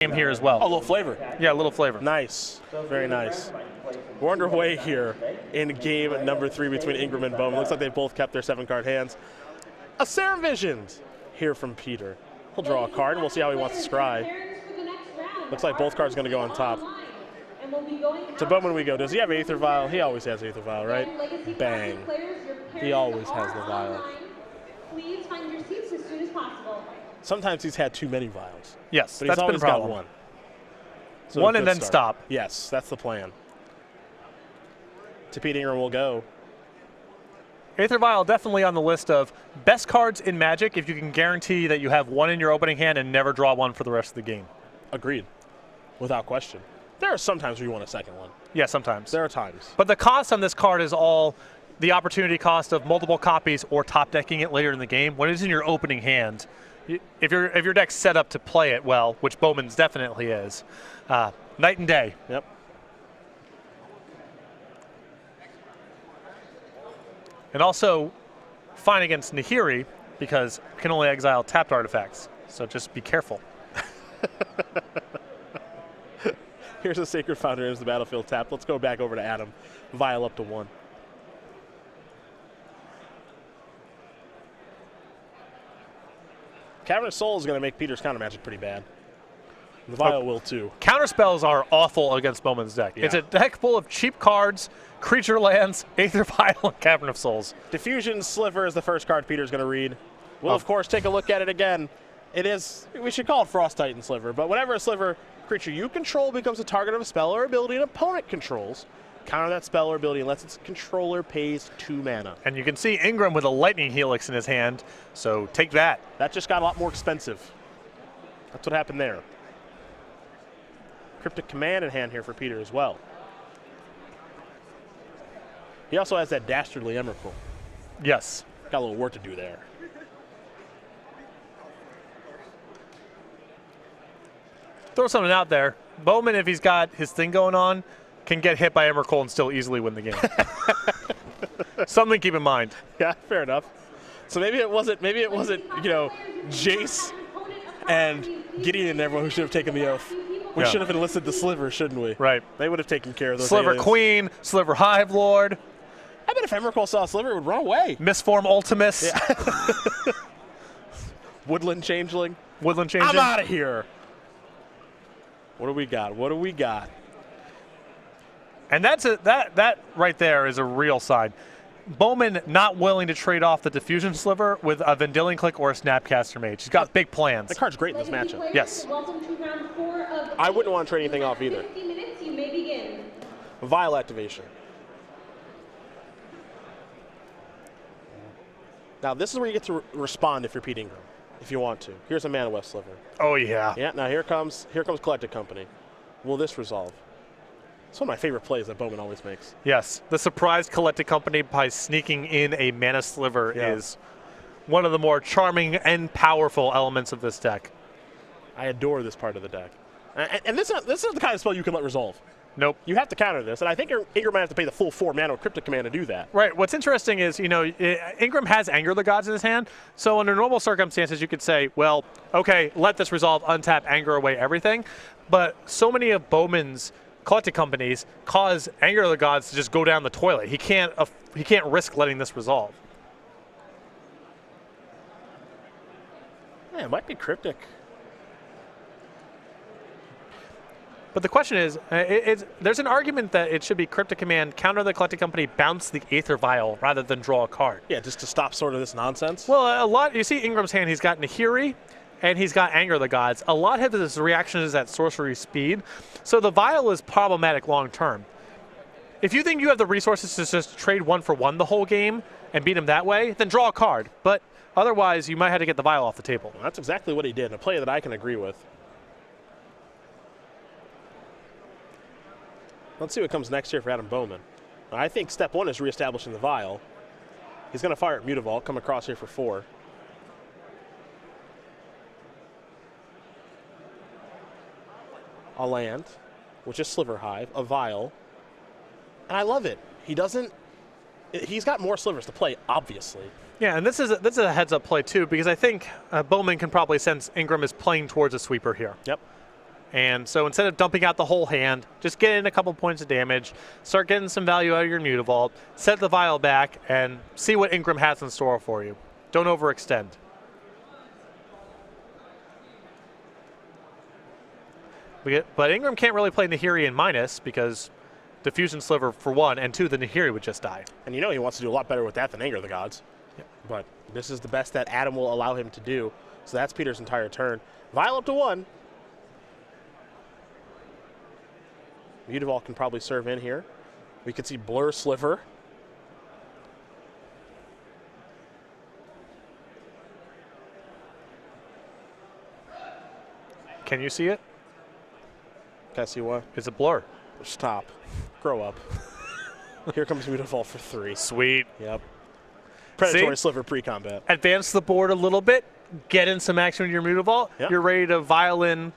game here as well. Oh, a little flavor. Yeah, a little flavor. Nice. Very nice. We're underway here in game number 3 between Ingram and Bowman. Looks like they both kept their 7-card hands. A Visions here from Peter. He'll draw a card, and we'll see how he wants to scry. Looks like both cards are going to go on top. To Bowman we go. Does he have Aether Vial? He always has Aether Vial, right? Bang. He always has the Vial. Please find your seats as soon as possible. Sometimes he's had too many vials. Yes, but that's he's always been a problem. got one. So one and then stop. Yes, that's the plan. To Pete Ingram will go. Aether Vial definitely on the list of best cards in Magic if you can guarantee that you have one in your opening hand and never draw one for the rest of the game. Agreed. Without question. There are some times where you want a second one. Yeah, sometimes. There are times. But the cost on this card is all the opportunity cost of multiple copies or top decking it later in the game. When it's in your opening hand, if your deck's set up to play it well, which Bowman's definitely is, night and day. Yep. And also fine against Nahiri because it can only exile tapped artifacts. So just be careful. Here's a Sacred Founder as the battlefield tapped. Let's go back over to Adam. Vial up to 1. Cavern of Souls is going to make Peter's counter magic pretty bad. The Vial will too. Counterspells are awful against Bowman's deck. Yeah. It's a deck full of cheap cards, creature lands, Aether Vial, and Cavern of Souls. Diffusion Sliver is the first card Peter's going to read. We'll, of course, take a look at it again. It is, we should call it Frost Titan Sliver, but whenever a Sliver creature you control becomes a target of a spell or ability an opponent controls, counter that spell or ability unless its controller pays 2 mana. And you can see Ingram with a Lightning Helix in his hand, so take that. That just got a lot more expensive. That's what happened there. Cryptic Command in hand here for Peter as well. He also has that Dastardly Emrakul. Yes. Got a little work to do there. Throw something out there. Bowman, if he's got his thing going on, can get hit by Emrakul and still easily win the game. Something to keep in mind. Yeah, fair enough. So maybe it wasn't, you know, Jace and Gideon and everyone who should have taken the oath. We should have enlisted the Sliver, shouldn't we? Right. They would have taken care of those Sliver aliens. Queen, Sliver Hive Lord. I bet if Emrakul saw a Sliver, it would run away. Misform Ultimus. Yeah. Woodland Changeling. Woodland Changeling. I'm out of here. What do we got? What do we got? And that right there is a real sign. Bowman not willing to trade off the Diffusion Sliver with a Vendilion Click or a Snapcaster Mage. He's got big plans. That card's great in this matchup. Yes. I wouldn't want to trade anything off either. Vial activation. Now this is where you get to respond if you're Pete Ingram, if you want to. Here's a Mana West Sliver. Oh yeah. Yeah. Now here comes Collected Company. Will this resolve? It's one of my favorite plays that Bowman always makes. Yes, the surprise Collected Company by sneaking in a Mana Sliver is one of the more charming and powerful elements of this deck. I adore this part of the deck. And this is the kind of spell you can let resolve. Nope. You have to counter this, and I think Ingram might have to pay the full 4 mana with Cryptic Command to do that. Right. What's interesting is, you know, Ingram has Anger the Gods in his hand, so under normal circumstances you could say, well, okay, let this resolve, untap, anger away everything. But so many of Bowman's Collected Companies cause Anger of the Gods to just go down the toilet. He can't risk letting this resolve. Yeah, it might be Cryptic. But the question is, there's an argument that it should be Cryptic Command, counter the Collected Company, bounce the Aether Vial rather than draw a card. Yeah, just to stop sort of this nonsense. Well, a lot. You see Ingram's hand. He's got Nahiri, and he's got Anger of the Gods. A lot of his reaction is at sorcery speed, so the Vial is problematic long term. If you think you have the resources to just trade 1 for 1 the whole game and beat him that way, then draw a card. But otherwise, you might have to get the Vial off the table. Well, that's exactly what he did, a play that I can agree with. Let's see what comes next here for Adam Bowman. I think step 1 is reestablishing the Vial. He's going to fire at Mutavault, come across here for 4. A land, which is Sliver Hive, a Vial, and I love it. He's got more slivers to play, obviously. Yeah, and this is a heads-up play too, because I think Bowman can probably sense Ingram is playing towards a sweeper here. Yep. And so instead of dumping out the whole hand, just get in a couple points of damage, start getting some value out of your Mutavault, set the vial back, and see what Ingram has in store for you. Don't overextend. But Ingram can't really play Nahiri in minus because the Fusion Sliver for 1, and 2, the Nahiri would just die. And you know he wants to do a lot better with that than Anger the Gods. Yep. But this is the best that Adam will allow him to do. So that's Peter's entire turn. Vial up to 1. Mutavault can probably serve in here. We could see Blur Sliver. Can you see it? Can I see what? It's a blur. Stop. Grow up. Here comes Mutavault for 3. Sweet. Yep. Predatory See? Sliver pre-combat. Advance the board a little bit, get in some action with your Mutavault. Yep. You're ready to violin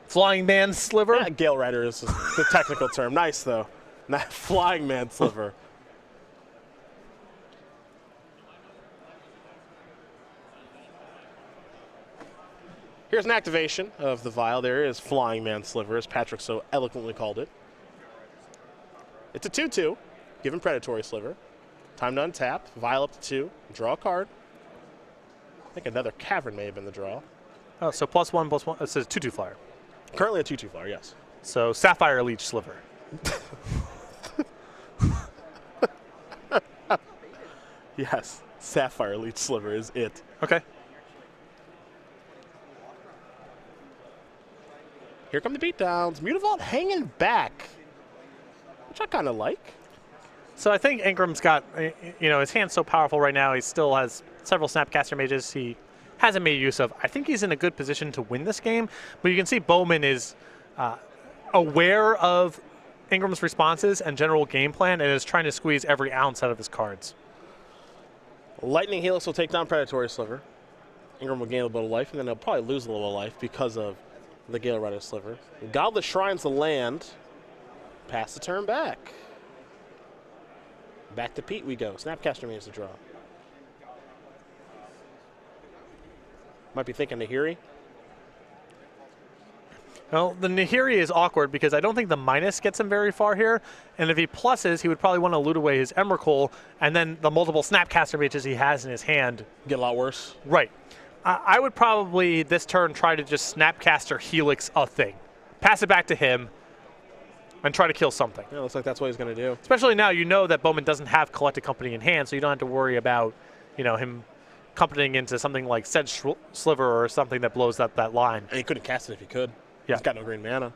Flying Man Sliver. Yeah, Gale Rider is the technical term. Nice, though. Not Flying Man Sliver. Here's an activation of the vial. There is Flying Man Sliver, as Patrick so eloquently called it. It's a 2-2. Give him Predatory Sliver. Time to untap. Vial up to 2. Draw a card. I think another Cavern may have been the draw. Oh, so +1/+1. It says 2/2 flyer. Currently a 2/2 flyer, yes. So Sapphire Leech Sliver. Yes. Sapphire Leech Sliver is it. Okay. Here come the beatdowns. Mutavault hanging back, which I kind of like. So I think Ingram's got, his hand's so powerful right now. He still has several Snapcaster Mages he hasn't made use of. I think he's in a good position to win this game, but you can see Bowman is aware of Ingram's responses and general game plan and is trying to squeeze every ounce out of his cards. Lightning Helix will take down Predatory Sliver. Ingram will gain a little bit of life, and then he'll probably lose a little life because of the Gale Rider Sliver. Goblet Shrines the land. Pass the turn back. Back to Pete we go. Snapcaster means to draw. Might be thinking Nahiri. Well, the Nahiri is awkward because I don't think the minus gets him very far here. And if he pluses, he would probably want to loot away his Emrakul, and then the multiple Snapcaster Mages he has in his hand. Get a lot worse. Right. I would probably this turn try to just Snapcaster Helix a thing. Pass it back to him and try to kill something. Yeah, looks like that's what he's going to do. Especially now you know that Bowman doesn't have Collected Company in hand, so you don't have to worry about, him accompanying into something like Sedge Sliver or something that blows up that line. And he couldn't cast it if he could. Yeah. He's got no green mana.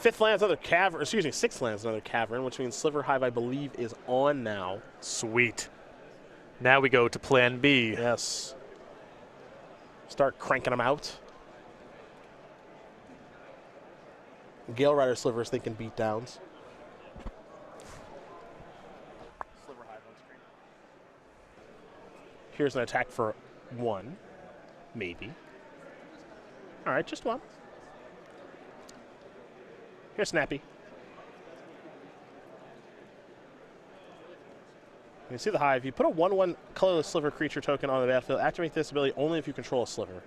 Sixth land's another cavern, which means Sliver Hive, I believe, is on now. Sweet. Now we go to plan B. Yes. Start cranking them out. Gale Rider Sliver is thinking beatdowns. Sliver Hive on screen. Here's an attack for 1. Maybe. All right, just 1. Here's Snappy. You can see the Hive. You put a 1/1 colorless Sliver creature token on the battlefield. Activate this ability only if you control a Sliver.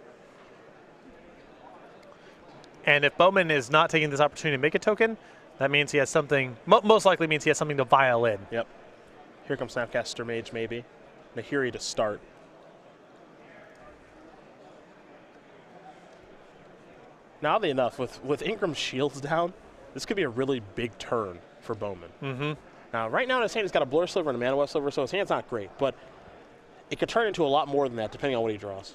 And if Bowman is not taking this opportunity to make a token, that means he has something, most likely means he has something to vial in. Yep. Here comes Snapcaster Mage, maybe. Nahiri to start. Now, oddly enough, with Ingram's shields down, this could be a really big turn for Bowman. Mm-hmm. Now, right now in his hand, he's got a Blur Sliver and a Mana Web Sliver, so his hand's not great, but it could turn into a lot more than that, depending on what he draws.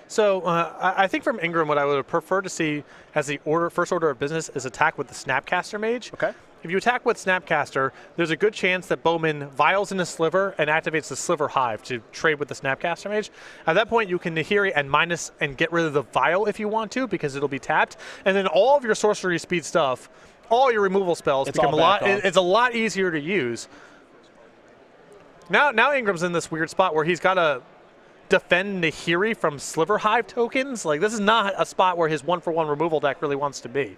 So I think from Ingram, what I would prefer to see as the first order of business is attack with the Snapcaster Mage. Okay. If you attack with Snapcaster, there's a good chance that Bowman vials in a Sliver and activates the Sliver Hive to trade with the Snapcaster Mage. At that point, you can Nahiri and minus and get rid of the vial if you want to, because it'll be tapped. And then all of your sorcery speed stuff, all your removal spells become it's a lot easier to use. Now Ingram's in this weird spot where he's got to defend Nahiri from Sliver Hive tokens. Like, this is not a spot where his 1-for-1 removal deck really wants to be.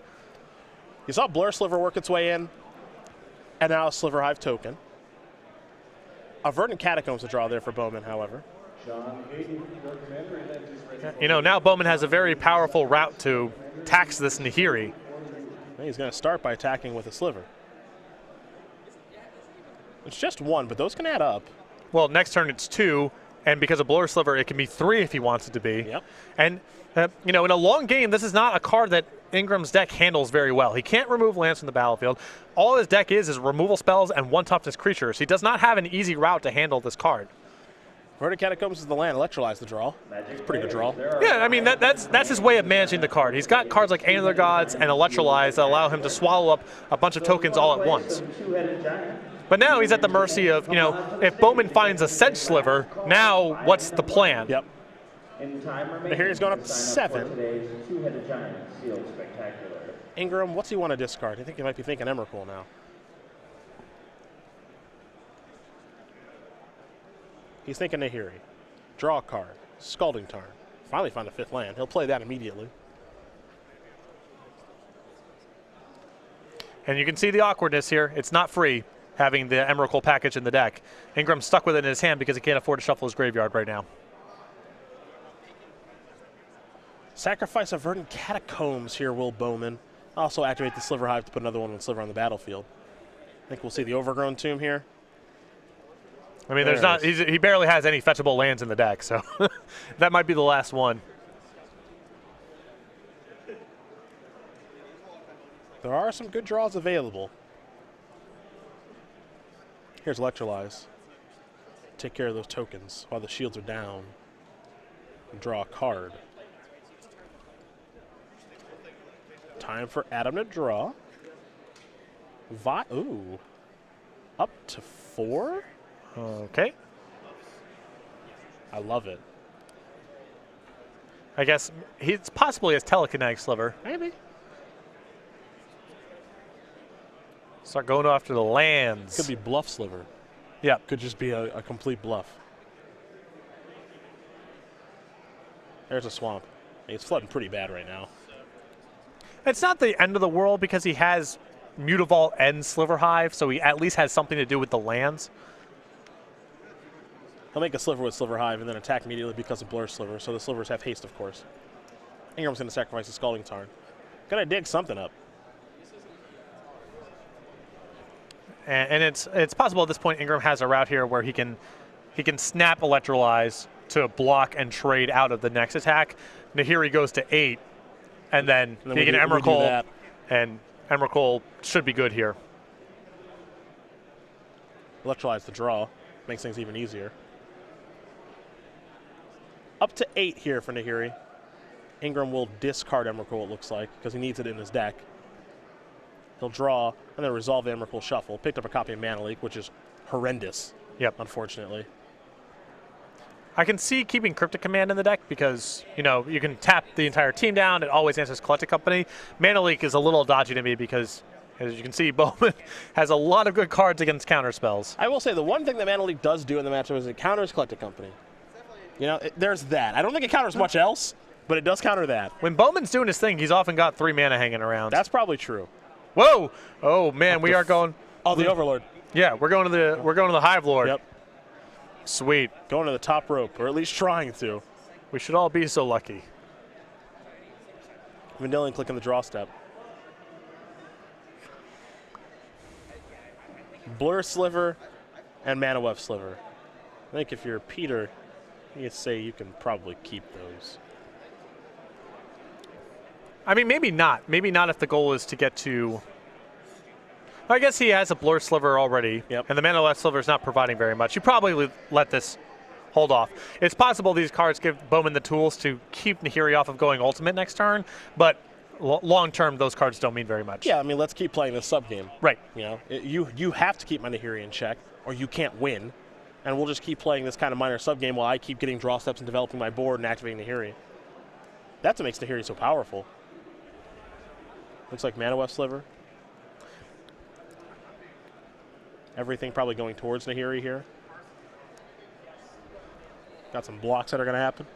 You saw Blur Sliver work its way in, and now a Sliver Hive token. A Verdant Catacombs to draw there for Bowman, however. You know, now Bowman has a very powerful route to tax this Nahiri. He's going to start by attacking with a sliver. It's just one, but those can add up. Well, next turn it's 2, and because of Blur Sliver, it can be 3 if he wants it to be. Yep. And, you know, in a long game, this is not a card that Ingram's deck handles very well. He can't remove lands from the battlefield. All his deck is removal spells and 1 toughness creatures. He does not have an easy route to handle this card. Verdant Catacombs is the land. Electrolyze the draw. It's a pretty good draw. Yeah, I mean, that's his way of managing the card. He's got cards like Angular Gods and Electrolyze that allow him to swallow up a bunch of tokens all at once. But now he's at the mercy of, you know, if Bowman finds a Sedge Sliver, now what's the plan? Yep. Here he's going up to 7. Ingram, what's he want to discard? I think he might be thinking Emrakul now. He's thinking Nahiri. Draw a card. Scalding Tarn. Finally found a 5th land. He'll play that immediately. And you can see the awkwardness here. It's not free having the Emrakul package in the deck. Ingram's stuck with it in his hand because he can't afford to shuffle his graveyard right now. Sacrifice of Verdant Catacombs here, will Bowman. Also activate the Sliver Hive to put another one Sliver on the battlefield. I think we'll see the Overgrown Tomb here. I mean, there's not. He barely has any fetchable lands in the deck, so that might be the last one. There are some good draws available. Here's Electrolyze. Take care of those tokens while the shields are down. And draw a card. Time for Adam to draw. Ooh. Up to 4? Okay. I love it. I guess it's possibly his Telekinetic Sliver. Maybe. Start going after the lands. Could be Bluff Sliver. Yeah. Could just be a complete bluff. There's a swamp. It's flooding pretty bad right now. It's not the end of the world because he has Mutavault and Sliver Hive, so he at least has something to do with the lands. He'll make a Sliver with Sliver Hive and then attack immediately because of Blur Sliver, so the Slivers have haste, of course. Ingram's going to sacrifice the Scalding Tarn. Gonna dig something up. And it's possible at this point Ingram has a route here where he can snap Electrolyze to block and trade out of the next attack. Nahiri goes to 8, and then he can Emrakul, and Emrakul should be good here. Electrolyze the draw. Makes things even easier. Up to 8 here for Nahiri. Ingram will discard Emrakul, it looks like, because he needs it in his deck. He'll draw and then resolve the Emrakul shuffle. Picked up a copy of Mana Leak, which is horrendous. Yep. Unfortunately. I can see keeping Cryptic Command in the deck because, you know, you can tap the entire team down. It always answers Collected Company. Mana Leak is a little dodgy to me because, as you can see, Bowman has a lot of good cards against counter spells. I will say the one thing that Mana Leak does do in the matchup is it counters Collected Company. You know, there's that. I don't think it counters much else, but it does counter that. When Bowman's doing his thing, he's often got 3 mana hanging around. That's probably true. Whoa! Oh man, we are going. Oh, the Overlord. Yeah, we're going to the Hive Lord. Yep. Sweet. Going to the top rope, or at least trying to. We should all be so lucky. Vanillion clicking the draw step. Blur Sliver and Mana Web Sliver. I think if you're Peter, you say you can probably keep those. I mean, maybe not. Maybe not if the goal is to get to... I guess he has a Blur Sliver already, yep. And the Mana Web Sliver is not providing very much. You probably let this hold off. It's possible these cards give Bowman the tools to keep Nahiri off of going Ultimate next turn, but long term, those cards don't mean very much. Yeah, I mean, let's keep playing this sub game. Right. You know, you have to keep my Nahiri in check, or you can't win. And we'll just keep playing this kind of minor sub game while I keep getting draw steps and developing my board and activating Nahiri. That's what makes Nahiri so powerful. Looks like Mana Web Sliver. Everything probably going towards Nahiri here. Got some blocks that are going to happen.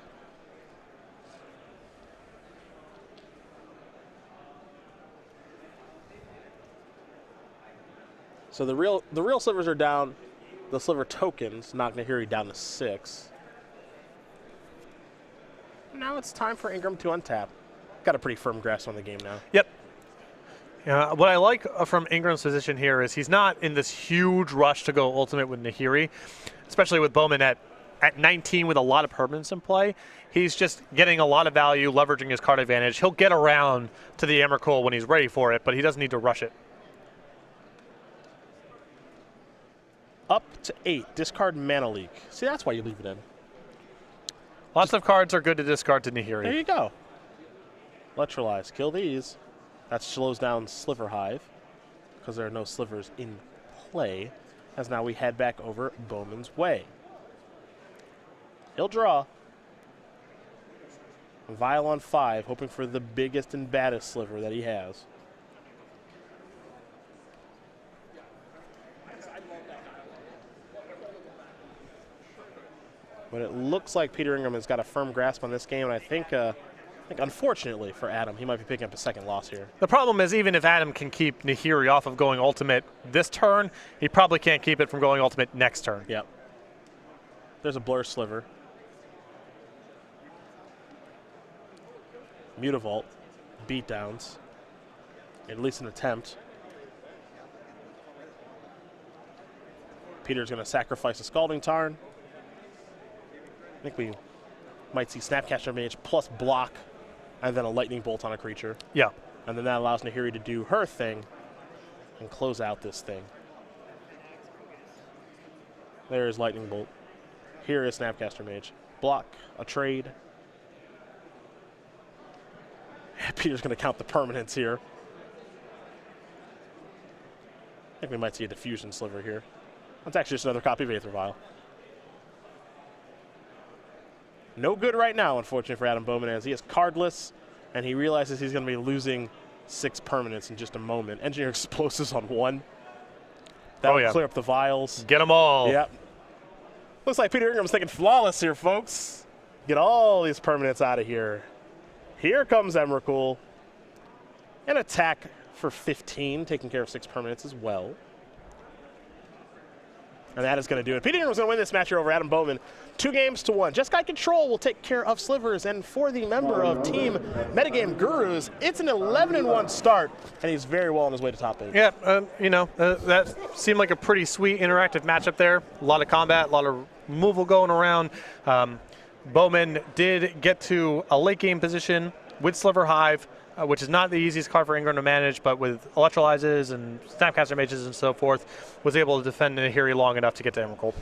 So the real slivers are down. The sliver tokens knock Nahiri down to 6. Now it's time for Ingram to untap. Got a pretty firm grasp on the game now. Yep. What I like from Ingram's position here is he's not in this huge rush to go ultimate with Nahiri, especially with Bowman at 19 with a lot of permanents in play. He's just getting a lot of value, leveraging his card advantage. He'll get around to the Emrakul when he's ready for it, but he doesn't need to rush it. Up to 8. Discard Mana Leak. See, that's why you leave it in. Lots of cards are good to discard to Nahiri. There you go. Electrolyze. Kill these. That slows down Sliver Hive because there are no slivers in play. As now we head back over Bowman's way. He'll draw. Vial on 5, hoping for the biggest and baddest sliver that he has. But it looks like Peter Ingram has got a firm grasp on this game, and I think unfortunately for Adam, he might be picking up a second loss here. The problem is even if Adam can keep Nahiri off of going ultimate this turn, he probably can't keep it from going ultimate next turn. Yep. There's a Blur Sliver. Mutavault. Beatdowns. At least an attempt. Peter's going to sacrifice a Scalding Tarn. I think we might see Snapcaster Mage plus block and then a Lightning Bolt on a creature. Yeah. And then that allows Nahiri to do her thing and close out this thing. There is Lightning Bolt. Here is Snapcaster Mage. Block, a trade. Peter's going to count the permanents here. I think we might see a Diffusion Sliver here. That's actually just another copy of Aether Vial. No good right now, unfortunately, for Adam Bowman, as he is cardless, and he realizes he's going to be losing 6 permanents in just a moment. Engineer Explosives on 1. That'll clear up the vials. Get them all. Yep. Looks like Peter Ingram's thinking flawless here, folks. Get all these permanents out of here. Here comes Emrakul. An attack for 15, taking care of 6 permanents as well. And that is going to do it. Peter Ingram's going to win this match here over Adam Bowman. 2-1. Jeskai Control will take care of Slivers. And for the member of Team Metagame Gurus, it's an 11-1 start. And he's very well on his way to top 8. Yeah, that seemed like a pretty sweet interactive matchup there. A lot of combat, a lot of removal going around. Bowman did get to a late game position with Sliver Hive, which is not the easiest card for Ingram to manage, but with Electrolyzes and Snapcaster Mages and so forth, was able to defend Nahiri long enough to get to Emrakul.